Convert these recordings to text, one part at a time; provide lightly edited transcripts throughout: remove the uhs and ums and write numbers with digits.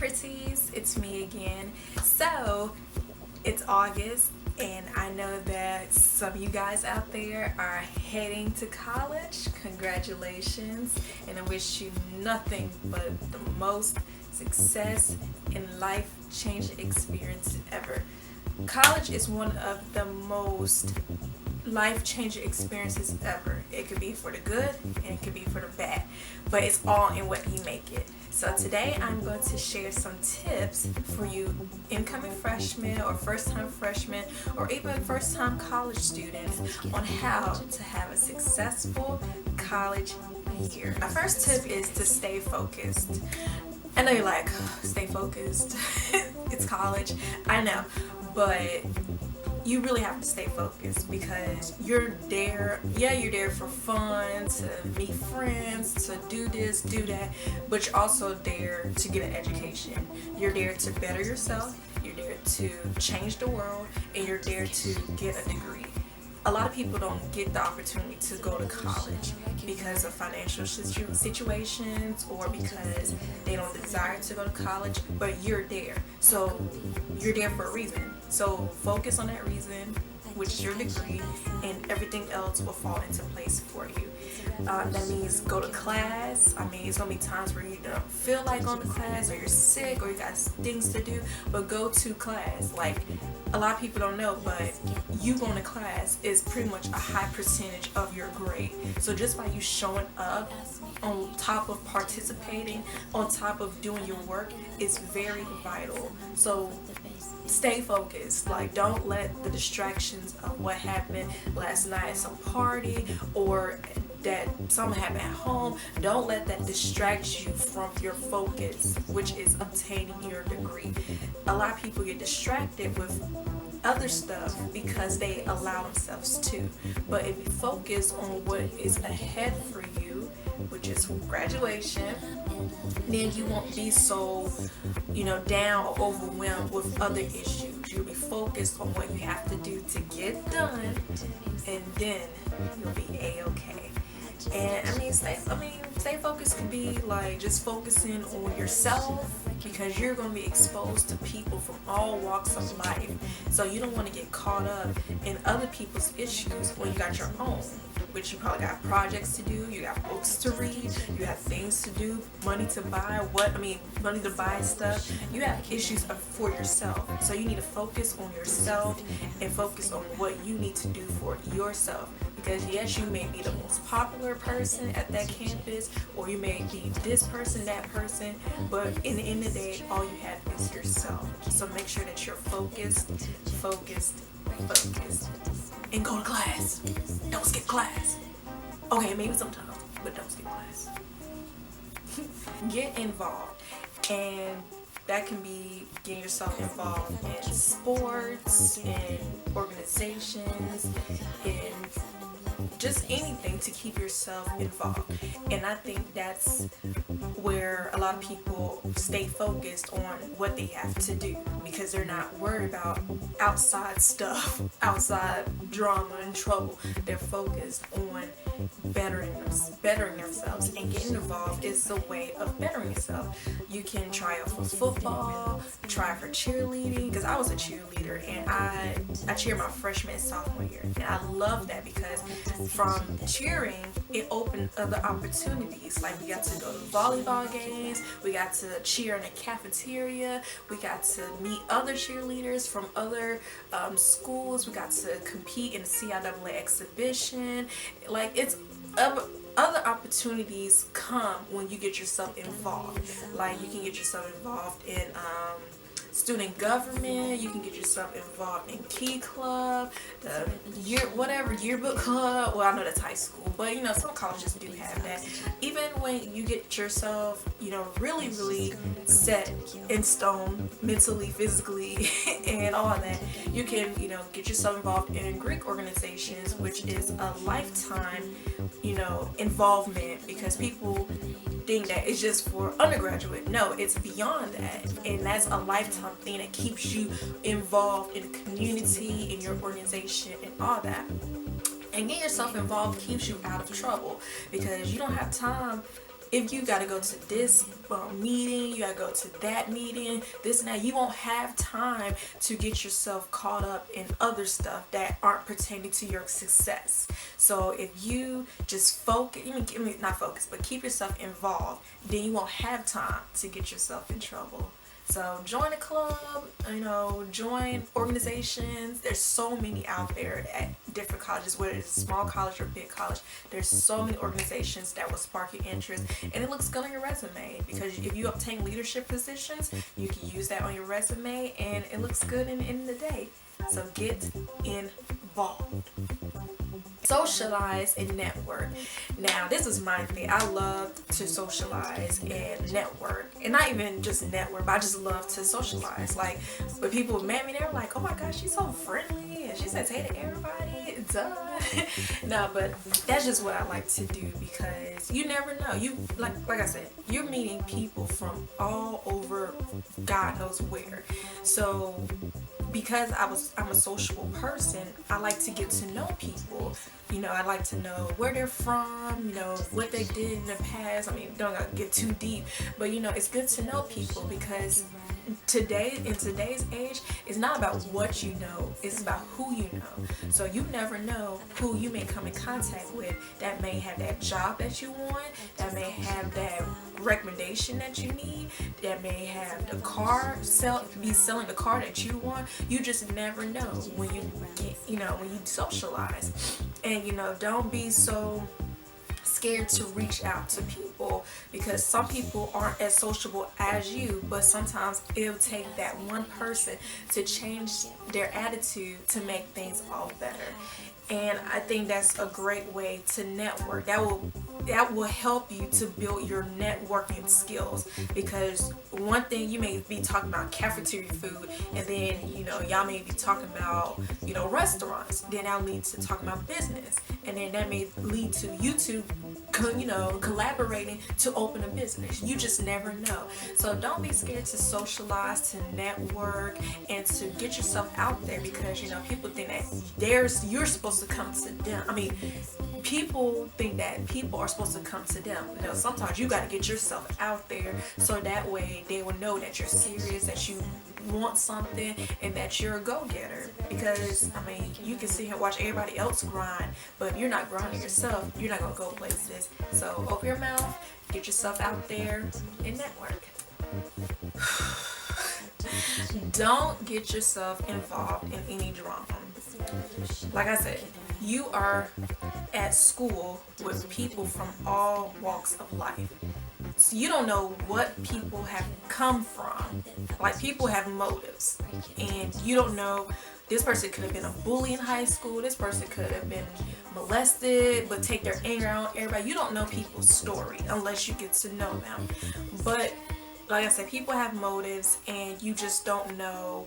pretties, it's me again. So, it's August, and I know that some of you guys out there are heading to college. Congratulations, and I wish you nothing but the most success and life changing experience ever. College is one of the most life changing experiences ever. It could be for the good and it could be for the bad, but it's all in what you make it. So today I'm going to share some tips for you incoming freshmen or first time freshmen or even first time college students on how to have a successful college year. My first tip is to stay focused. I know you're like, stay focused. It's college. I know, but you really have to stay focused because you're there. Yeah, you're there for fun, to meet friends, to do this, do that, but you're also there to get an education. You're there to better yourself, you're there to change the world, and you're there to get a degree. A lot of people don't get the opportunity to go to college because of financial situations or because they don't desire to go to college, but you're there. So you're there for a reason. So focus on that reason, which is your degree, and everything else will fall into place for you. That means go to class. I mean, it's gonna be times where you don't feel like going to class, or you're sick, or you got things to do, but go to class. Like, a lot of people don't know, but you going to class is pretty much a high percentage of your grade. So just by you showing up, on top of participating, on top of doing your work, is very vital. So stay focused. Like, don't let the distractions of what happened last night at some party or that something happened at home, don't let that distract you from your focus, which is obtaining your degree. A lot of people get distracted with other stuff because they allow themselves to. But if you focus on what is ahead for you, which is graduation, then you won't be so, down or overwhelmed with other issues. You'll be focused on what you have to do to get done, and then you'll be A-okay. And stay focused can be like just focusing on yourself, because you're going to be exposed to people from all walks of life. So you don't want to get caught up in other people's issues when you got your own, which you probably got projects to do, you got books to read, you have things to do, money to buy, money to buy stuff. You have issues for yourself. So you need to focus on yourself and focus on what you need to do for yourself. Because yes, you may be the most popular person at that campus, or you may be this person, that person, but in the end of the day, all you have is yourself. So make sure that you're focused, and go to class. Don't skip class. Okay, maybe sometimes, but don't skip class. Get involved, and that can be getting yourself involved in sports, in organizations, in just anything to keep yourself involved. And I think that's where a lot of people stay focused on what they have to do, because they're not worried about outside stuff, outside drama and trouble. They're focused on bettering themselves, and getting involved is a way of bettering yourself. You can try out for football, try for cheerleading, because I was a cheerleader, and I cheered my freshman and sophomore year, and I love that because from cheering it opened other opportunities. Like, we got to go to volleyball games, we got to cheer in the cafeteria, we got to meet other cheerleaders from other schools, we got to compete in the CIAA exhibition. Like, it's other opportunities come when you get yourself involved. Like, you can get yourself involved in student government, you can get yourself involved in Key Club, the yearbook club. Well, I know that's high school, but some colleges do have that. Even when you get yourself, really, really set in stone mentally, physically, and all that, you can, get yourself involved in Greek organizations, which is a lifetime, involvement, because people think that it's just for undergraduate. No, it's beyond that, and that's a lifetime thing that keeps you involved in the community, in your organization, and all that. And getting yourself involved keeps you out of trouble, because you don't have time if you got to go to this meeting, you got to go to that meeting, this and that, you won't have time to get yourself caught up in other stuff that aren't pertaining to your success. So if you just focus, not focus, but keep yourself involved, then you won't have time to get yourself in trouble. So join a club, join organizations. There's so many out there at different colleges, whether it's small college or big college. There's so many organizations that will spark your interest, and it looks good on your resume, because if you obtain leadership positions, you can use that on your resume, and it looks good in the end of the day. So get involved. Socialize and network. Now, this is my thing. I love to socialize and network, and not even just network, but I just love to socialize. Like, when people met me, they were like, "Oh my gosh, she's so friendly, and she says hey to everybody." Duh. No, but that's just what I like to do, because you never know. You like I said, you're meeting people from all over, God knows where. So because I'm a sociable person, I like to get to know people. I like to know where they're from, what they did in the past. I mean, don't get too deep, but it's good to know people, because in today's age, it's not about what you know, it's about who you know. So you never know who you may come in contact with that may have that job that you want, that may have that recommendation that you need, that may have the car be selling the car that you want. You just never know when you when you socialize. And don't be so scared to reach out to people, because some people aren't as sociable as you, but sometimes it'll take that one person to change their attitude to make things all better. And I think that's a great way to network. That will help you to build your networking skills, because one thing, you may be talking about cafeteria food, and then y'all may be talking about restaurants, then that'll lead to talking about business, and then that may lead to you two collaborating to open a business. You just never know. So don't be scared to socialize, to network, and to get yourself out there, because people think that you're supposed to come to them. I mean, people think that people are supposed to come to them. Sometimes you got to get yourself out there, so that way they will know that you're serious, that you want something, and that you're a go-getter. Because I mean, you can sit here and watch everybody else grind, but if you're not grinding yourself, you're not gonna go places. So open your mouth, get yourself out there, and network. Don't get yourself involved in any drama. Like I said, you are at school with people from all walks of life. So you don't know what people have come from. Like, people have motives, and you don't know, this person could have been a bully in high school, this person could have been molested but take their anger out on everybody. You don't know people's story unless you get to know them. But like I said, people have motives, and you just don't know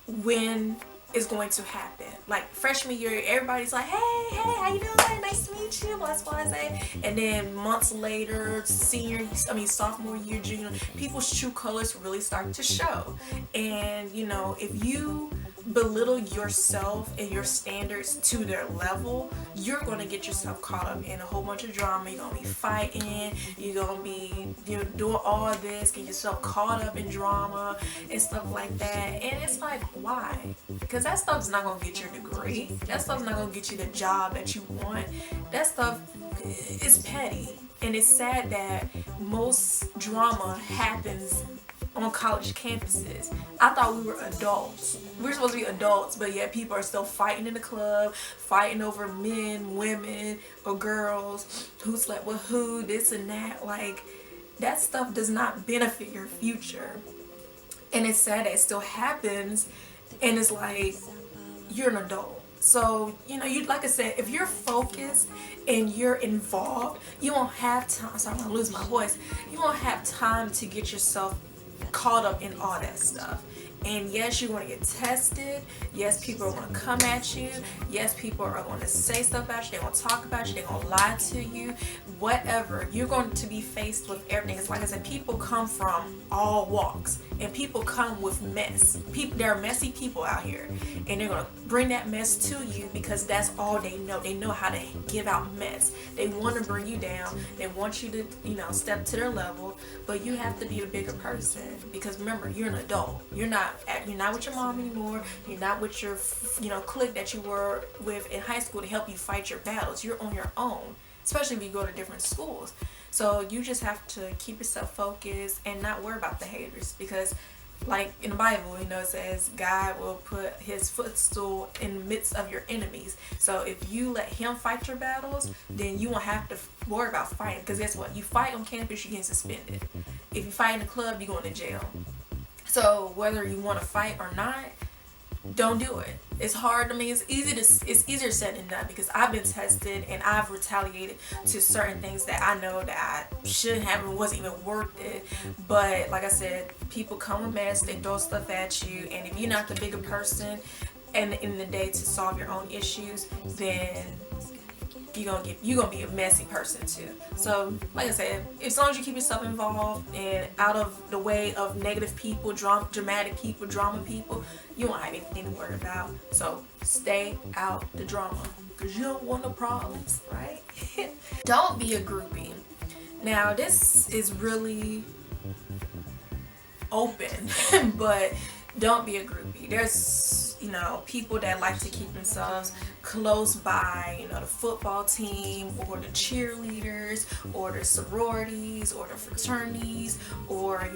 when is going to happen. Like freshman year, everybody's like, hey, how you doing? Nice to meet you, blah, blah, blah. And then months later, sophomore year, junior, people's true colors really start to show. And if you belittle yourself and your standards to their level, you're going to get yourself caught up in a whole bunch of drama. You're going to be fighting, you're going to be doing all this, get yourself caught up in drama and stuff like that. And it's like, why? Because that stuff's not going to get your degree. That stuff's not going to get you the job that you want. That stuff is petty. And it's sad that most drama happens on college campuses. I thought we were adults. We were supposed to be adults, but yet people are still fighting in the club, fighting over men, women, or girls, who slept with who, this and that. Like, that stuff does not benefit your future. And it's sad that it still happens, and it's like, you're an adult. So, you like I said, if you're focused and you're involved, you won't have time. Sorry, I'm gonna lose my voice. You won't have time to get yourself caught up in all that stuff. And yes, you're going to get tested. Yes, people are going to come at you. Yes, people are going to say stuff about you. They're going to talk about you. They're going to lie to you. Whatever. You're going to be faced with everything. It's like I said, people come from all walks. And people come with mess. There are messy people out here. And they're going to bring that mess to you because that's all they know. They know how to give out mess. They want to bring you down. They want you to, step to their level. But you have to be a bigger person. Because remember, you're an adult. You're not with your mom anymore. You're not with your clique that you were with in high school to help you fight your battles. You're on your own, especially if you go to different schools. So you just have to keep yourself focused and not worry about the haters, because like in the Bible, it says God will put his footstool in the midst of your enemies. So if you let him fight your battles, then you won't have to worry about fighting. Because guess what? You fight on campus, you get suspended. If you fight in the club, you go into jail. So whether you want to fight or not, don't do it. It's hard. I mean, it's easier said than done, because I've been tested and I've retaliated to certain things that I know that I shouldn't have and wasn't even worth it. But like I said, people come with mess, they throw stuff at you, and if you're not the bigger person and in the day to solve your own issues, then you're gonna be a messy person too. So like I said, as long as you keep yourself involved and out of the way of negative people, dramatic people, drama people, you won't have anything to worry about. So stay out the drama, because you don't want no problems, right? Don't be a groupie. Now this is really open, but don't be a groupie. There's people that like to keep themselves close by, the football team or the cheerleaders or the sororities or the fraternities or,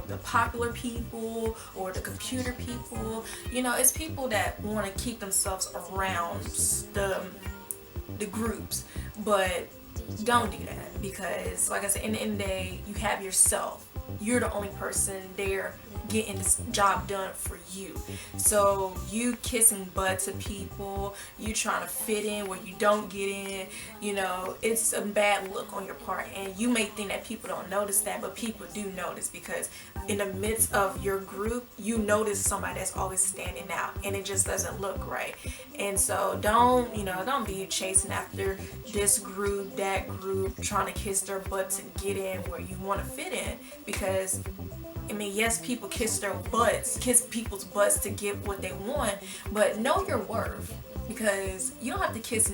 the popular people or the computer people. It's people that want to keep themselves around the groups, but don't do that, because like I said, in the end of the day, you have yourself. You're the only person there getting this job done for you. So you kissing butt to people, you trying to fit in where you don't get in, it's a bad look on your part. And you may think that people don't notice that, but people do notice, because in the midst of your group, you notice somebody that's always standing out, and it just doesn't look right. And so don't be chasing after this group, that group, trying to kiss their butt to get in where you want to fit in. Because yes, people kiss people's butts to get what they want, but know your worth, because you don't have to kiss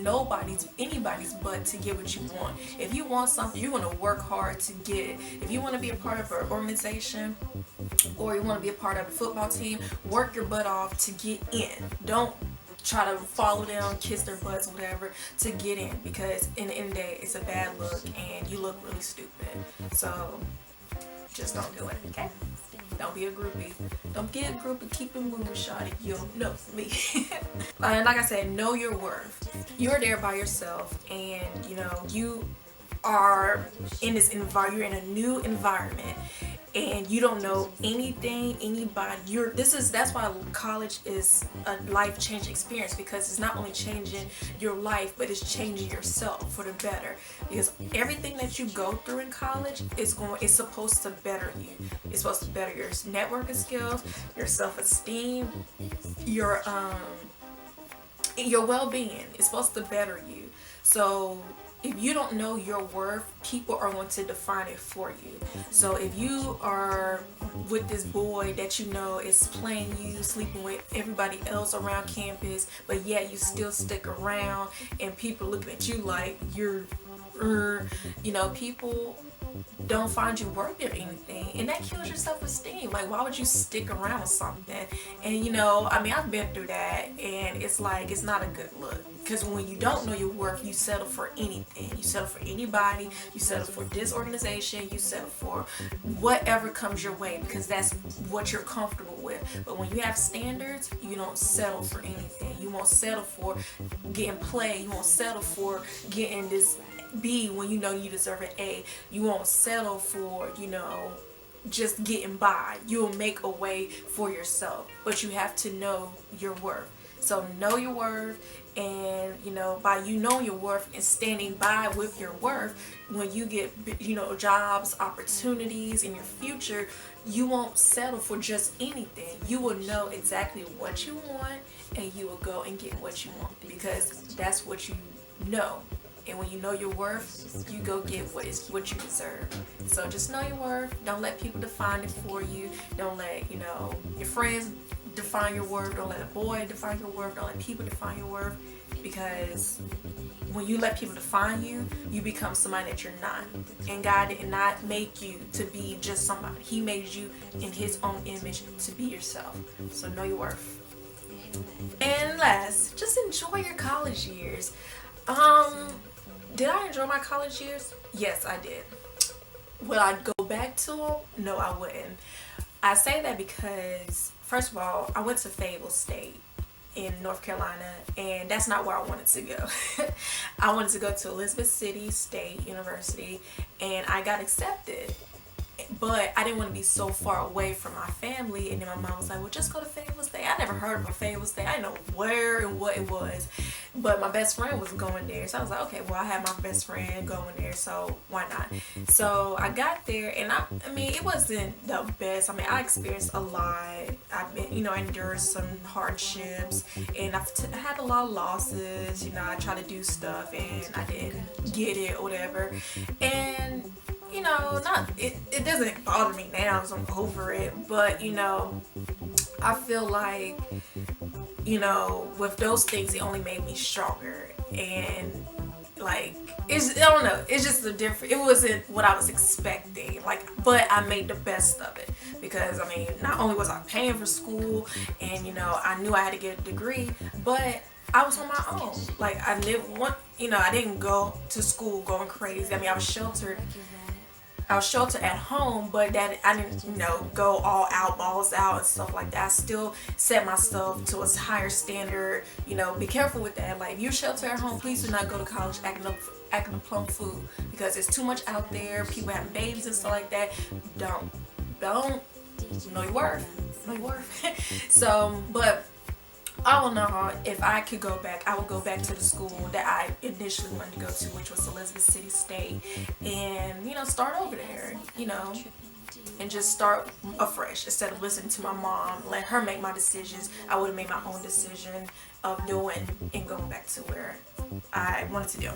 anybody's butt to get what you want. If you want something, you're going to work hard to get it. If you want to be a part of an organization or you want to be a part of a football team, work your butt off to get in. Don't try to follow them, kiss their butts, whatever, to get in, because in the end of the day, it's a bad look and you look really stupid. So just don't do it, okay? Don't be a groupie. Don't get a groupie. Keep it moving, shawty. You don't know me. And like I said, know your worth. You're there by yourself, and you are in this environment. You're in a new environment, and you don't know anything, anybody. That's why college is a life-changing experience, because it's not only changing your life, but it's changing yourself for the better. Because everything that you go through in college is supposed to better you. It's supposed to better your networking skills, your self-esteem, your well-being. It's supposed to better you. So if you don't know your worth, people are going to define it for you. So if you are with this boy that is playing you, sleeping with everybody else around campus, but yet you still stick around, and people looking at you like you're, people don't find you worthy of anything, and that kills your self-esteem. Like, why would you stick around with something? And I've been through that, and it's like, it's not a good look. Because when you don't know your worth, you settle for anything. You settle for anybody. You settle for this organization. You settle for whatever comes your way, because that's what you're comfortable with. But when you have standards, you don't settle for anything. You won't settle for getting played. You won't settle for getting this B when you know you deserve an A. You won't settle for, just getting by. You'll make a way for yourself, but you have to know your worth. So know your worth, and by you knowing your worth and standing by with your worth, when you get jobs, opportunities in your future, you won't settle for just anything. You will know exactly what you want, and you will go and get what you want, because that's what you know. And when you know your worth, you go get what you deserve. So just know your worth. Don't let people define it for you. Don't let your friends define your worth. Don't let a boy define your worth. Don't let people define your worth, because when you let people define you, you become somebody that you're not. And God did not make you to be just somebody. He made you in His own image to be yourself. So know your worth. And last, just enjoy your college years. Did I enjoy my college years? Yes, I did. Would I go back to them? No, I wouldn't. I say that because, first of all, I went to Fayetteville State in North Carolina, and that's not where I wanted to go. I wanted to go to Elizabeth City State University, and I got accepted. But I didn't want to be so far away from my family, and then my mom was like, well, just go to Fayetteville State. I never heard of Fayetteville State. I didn't know where and what it was, but my best friend was going there, so I was like, okay, well, I have my best friend going there, so why not? So I got there, and I mean, it wasn't the best. I mean, I experienced a lot. I've been, I endured some hardships, and I had a lot of losses. I tried to do stuff, and I didn't get it or whatever, and it doesn't bother me now because I'm over it, but I feel like with those things, it only made me stronger, and like I don't know, it's just it wasn't what I was expecting, but I made the best of it, because I mean, not only was I paying for school, and I knew I had to get a degree, but I was on my own. I didn't want, I didn't go to school going crazy. I mean, I was sheltered at home, but that I didn't, go all out, balls out and stuff like that. I still set myself to a higher standard. Be careful with that. Like, if you're sheltered at home, please do not go to college acting a plum fool, because there's too much out there. People having babies and stuff like that. Don't know your worth. Know your worth. So, but all in all, if I could go back, I would go back to the school that I initially wanted to go to, which was Elizabeth City State, and start over there, and just start afresh instead of listening to my mom, let her make my decisions. I would have made my own decision of doing and going back to where I wanted to do.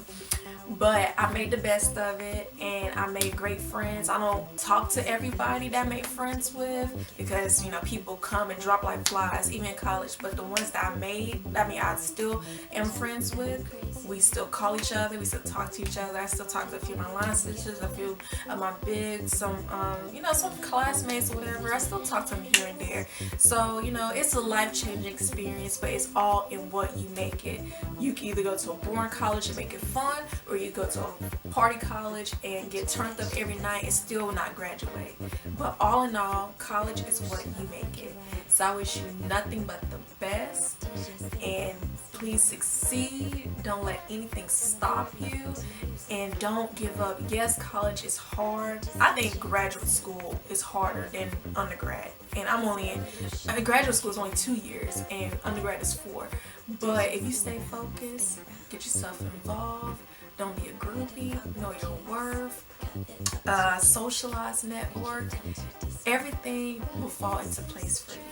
But I made the best of it, and I made great friends. I don't talk to everybody that I made friends with, because people come and drop like flies, even in college. But the ones that I still am friends with. We still call each other. We still talk to each other. I still talk to a few of my line sisters, a few of my some classmates or whatever. I still talk to them here and there. So it's a life-changing experience, but it's all in what you make it. You can either go to a boring college and make it fun, or you go to a party college and get turned up every night and still not graduate. But all in all, college is what you make it. So I wish you nothing but the best, and please succeed. Don't let anything stop you, and don't give up. Yes, college is hard. I think graduate school is harder than undergrad, and graduate school is only 2 years and undergrad is 4. But if you stay focused, get yourself involved, don't be a groupie, know your worth, socialize, network, everything will fall into place for you.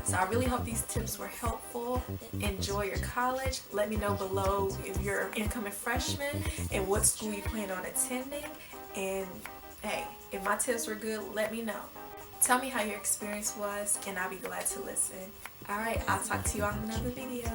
So I really hope these tips were helpful. Enjoy your college. Let me know below if you're an incoming freshman and what school you plan on attending. And hey, if my tips were good, let me know. Tell me how your experience was, and I'll be glad to listen. Alright, I'll talk to you on another video.